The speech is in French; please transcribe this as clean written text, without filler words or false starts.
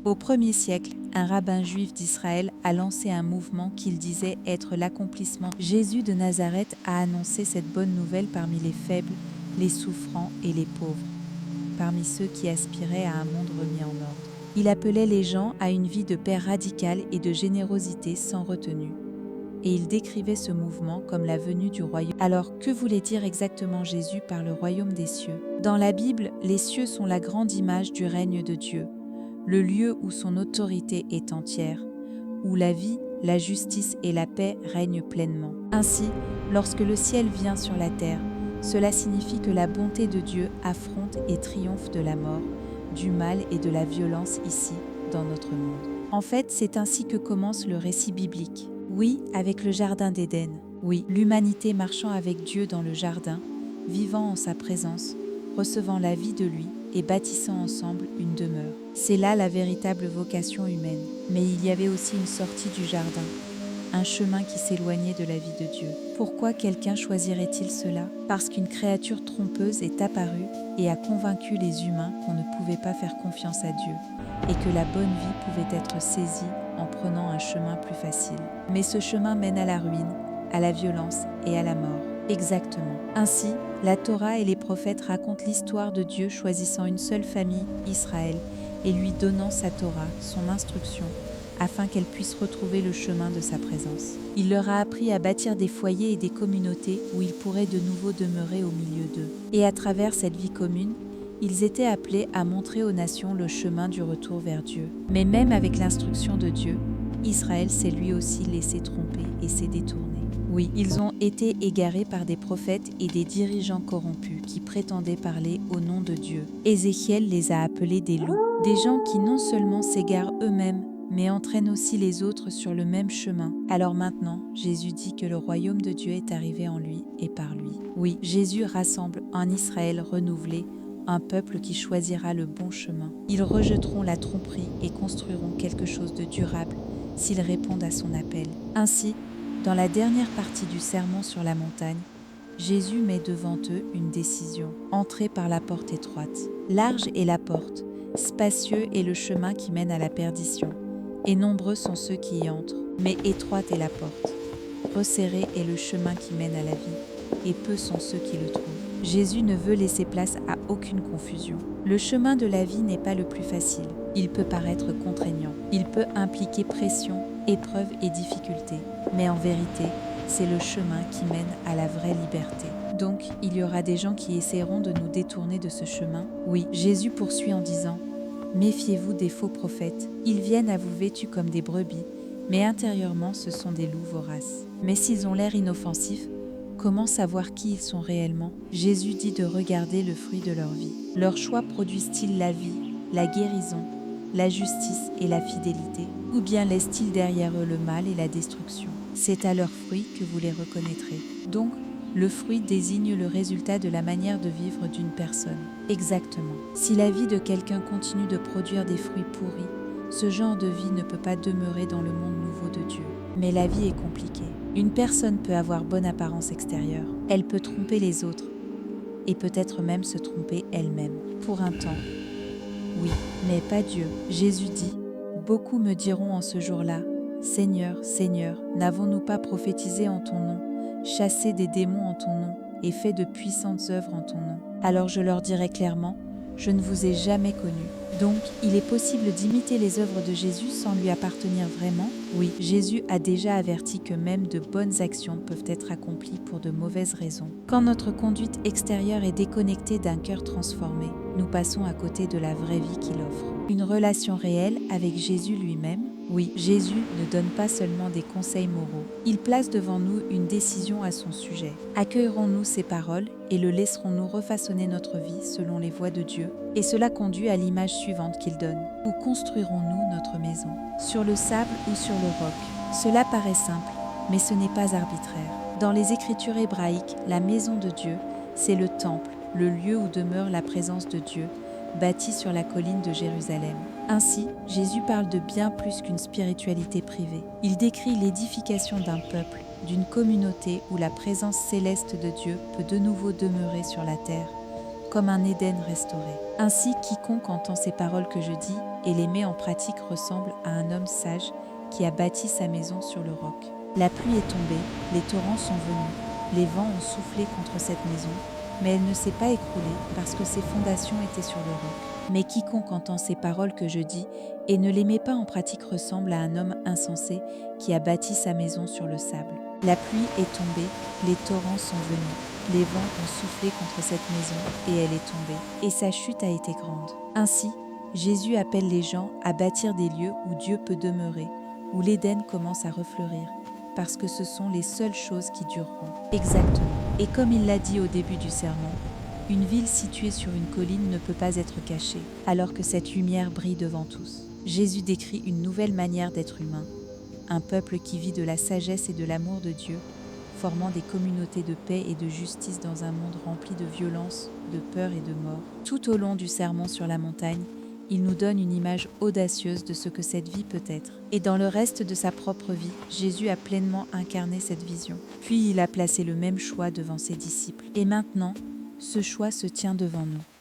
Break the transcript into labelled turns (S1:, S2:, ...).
S1: Au 1er siècle, un rabbin juif d'Israël a lancé un mouvement qu'il disait être l'accomplissement. Jésus de Nazareth a annoncé cette bonne nouvelle parmi les faibles, les souffrants et les pauvres, parmi ceux qui aspiraient à un monde remis en ordre. Il appelait les gens à une vie de paix radicale et de générosité sans retenue. Et il décrivait ce mouvement comme la venue du royaume. Alors, que voulait dire exactement Jésus par le royaume des cieux? Dans la Bible, les cieux sont la grande image du règne de Dieu, le lieu où son autorité est entière, où la vie, la justice et la paix règnent pleinement. Ainsi, lorsque le ciel vient sur la terre, cela signifie que la bonté de Dieu affronte et triomphe de la mort, du mal et de la violence ici, dans notre monde. En fait, c'est ainsi que commence le récit biblique. Oui, avec le jardin d'Éden. Oui, l'humanité marchant avec Dieu dans le jardin, vivant en sa présence, recevant la vie de lui et bâtissant ensemble une demeure. C'est là la véritable vocation humaine. Mais il y avait aussi une sortie du jardin, un chemin qui s'éloignait de la vie de Dieu. Pourquoi quelqu'un choisirait-il cela? Parce qu'une créature trompeuse est apparue et a convaincu les humains qu'on ne pouvait pas faire confiance à Dieu et que la bonne vie pouvait être saisie en prenant un chemin plus facile. Mais ce chemin mène à la ruine, à la violence et à la mort. Exactement. Ainsi, la Torah et les prophètes racontent l'histoire de Dieu choisissant une seule famille, Israël, et lui donnant sa Torah, son instruction, afin qu'elle puisse retrouver le chemin de sa présence. Il leur a appris à bâtir des foyers et des communautés où ils pourraient de nouveau demeurer au milieu d'eux. Et à travers cette vie commune, ils étaient appelés à montrer aux nations le chemin du retour vers Dieu. Mais même avec l'instruction de Dieu, Israël s'est lui aussi laissé tromper et s'est détourné. Oui, ils ont été égarés par des prophètes et des dirigeants corrompus qui prétendaient parler au nom de Dieu. Ézéchiel les a appelés des loups, des gens qui non seulement s'égarent eux-mêmes, mais entraînent aussi les autres sur le même chemin. Alors maintenant, Jésus dit que le royaume de Dieu est arrivé en lui et par lui. Oui, Jésus rassemble un Israël renouvelé, un peuple qui choisira le bon chemin. Ils rejetteront la tromperie et construiront quelque chose de durable s'ils répondent à son appel. Ainsi, dans la dernière partie du sermon sur la montagne, Jésus met devant eux une décision. Entrez par la porte étroite. Large est la porte, spacieux est le chemin qui mène à la perdition, et nombreux sont ceux qui y entrent. Mais étroite est la porte, resserré est le chemin qui mène à la vie, et peu sont ceux qui le trouvent. Jésus ne veut laisser place à aucune confusion. Le chemin de la vie n'est pas le plus facile. Il peut paraître contraignant. Il peut impliquer pression, épreuves et difficultés. Mais en vérité, c'est le chemin qui mène à la vraie liberté. Donc, il y aura des gens qui essaieront de nous détourner de ce chemin. Oui, Jésus poursuit en disant « Méfiez-vous des faux prophètes. Ils viennent à vous vêtus comme des brebis, mais intérieurement, ce sont des loups voraces. Mais s'ils ont l'air inoffensifs, comment savoir qui ils sont réellement? Jésus dit de regarder le fruit de leur vie. Leurs choix produisent-ils la vie, la guérison, la justice et la fidélité? Ou bien laissent-ils derrière eux le mal et la destruction? C'est à leurs fruits que vous les reconnaîtrez. Donc, le fruit désigne le résultat de la manière de vivre d'une personne. Exactement. Si la vie de quelqu'un continue de produire des fruits pourris, ce genre de vie ne peut pas demeurer dans le monde nouveau de Dieu. Mais la vie est compliquée. Une personne peut avoir bonne apparence extérieure. Elle peut tromper les autres et peut-être même se tromper elle-même. Pour un temps, oui, mais pas Dieu. Jésus dit « Beaucoup me diront en ce jour-là, Seigneur, Seigneur, n'avons-nous pas prophétisé en ton nom, chassé des démons en ton nom et fait de puissantes œuvres en ton nom? Alors je leur dirai clairement, je ne vous ai jamais connu. » Donc, il est possible d'imiter les œuvres de Jésus sans lui appartenir vraiment? Oui, Jésus a déjà averti que même de bonnes actions peuvent être accomplies pour de mauvaises raisons. Quand notre conduite extérieure est déconnectée d'un cœur transformé, nous passons à côté de la vraie vie qu'il offre. Une relation réelle avec Jésus lui-même. Oui, Jésus ne donne pas seulement des conseils moraux. Il place devant nous une décision à son sujet. Accueillerons-nous ses paroles et le laisserons-nous refaçonner notre vie selon les voies de Dieu? Et cela conduit à l'image suivante qu'il donne. Où construirons-nous notre maison? Sur le sable ou sur le roc? Cela paraît simple, mais ce n'est pas arbitraire. Dans les Écritures hébraïques, la maison de Dieu, c'est le temple, le lieu où demeure la présence de Dieu, bâti sur la colline de Jérusalem. Ainsi, Jésus parle de bien plus qu'une spiritualité privée. Il décrit l'édification d'un peuple, d'une communauté où la présence céleste de Dieu peut de nouveau demeurer sur la terre, comme un Éden restauré. Ainsi, quiconque entend ces paroles que je dis et les met en pratique ressemble à un homme sage qui a bâti sa maison sur le roc. La pluie est tombée, les torrents sont venus, les vents ont soufflé contre cette maison, mais elle ne s'est pas écroulée parce que ses fondations étaient sur le roc. Mais quiconque entend ces paroles que je dis et ne les met pas en pratique ressemble à un homme insensé qui a bâti sa maison sur le sable. La pluie est tombée, les torrents sont venus, les vents ont soufflé contre cette maison et elle est tombée, et sa chute a été grande. Ainsi, Jésus appelle les gens à bâtir des lieux où Dieu peut demeurer, où l'Éden commence à refleurir, parce que ce sont les seules choses qui dureront. Exactement. Et comme il l'a dit au début du sermon, une ville située sur une colline ne peut pas être cachée, alors que cette lumière brille devant tous. Jésus décrit une nouvelle manière d'être humain, un peuple qui vit de la sagesse et de l'amour de Dieu, formant des communautés de paix et de justice dans un monde rempli de violence, de peur et de mort. Tout au long du sermon sur la montagne, il nous donne une image audacieuse de ce que cette vie peut être. Et dans le reste de sa propre vie, Jésus a pleinement incarné cette vision. Puis il a placé le même choix devant ses disciples. Et maintenant, ce choix se tient devant nous.